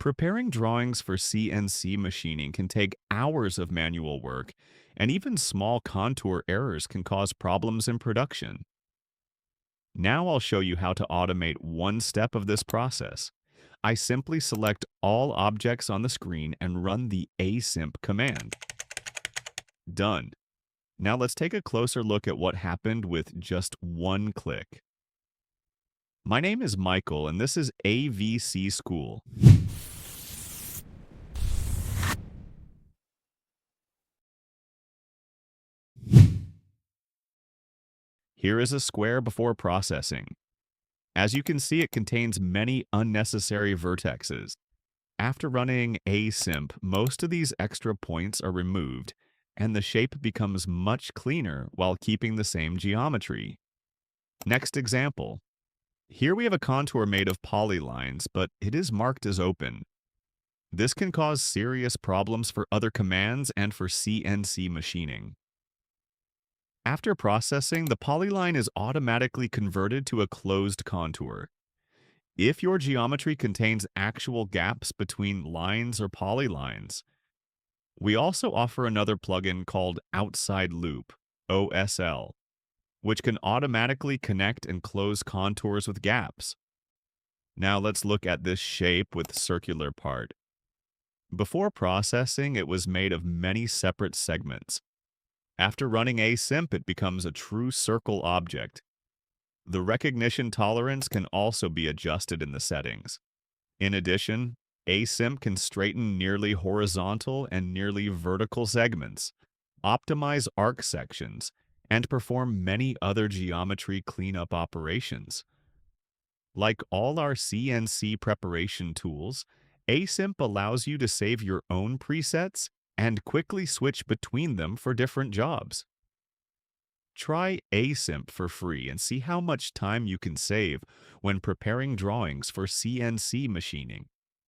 Preparing drawings for CNC machining can take hours of manual work, and even small contour errors can cause problems in production. Now I'll show you how to automate one step of this process. I simply select all objects on the screen and run the ASimp command. Done. Now let's take a closer look at what happened with just one click. My name is Michael, and this is AVC School. Here is a square before processing. As you can see, it contains many unnecessary vertexes. After running ASimp, most of these extra points are removed, and the shape becomes much cleaner while keeping the same geometry. Next example. Here we have a contour made of polylines, but it is marked as open. This can cause serious problems for other commands and for CNC machining. After processing, the polyline is automatically converted to a closed contour. If your geometry contains actual gaps between lines or polylines, we also offer another plugin called Outside Loop, OSL, which can automatically connect and close contours with gaps. Now let's look at this shape with circular part. Before processing, it was made of many separate segments. After running ASimp, it becomes a true circle object. The recognition tolerance can also be adjusted in the settings. In addition, ASimp can straighten nearly horizontal and nearly vertical segments, optimize arc sections, and perform many other geometry cleanup operations. Like all our CNC preparation tools, ASimp allows you to save your own presets and quickly switch between them for different jobs. Try ASimp for free and see how much time you can save when preparing drawings for CNC machining.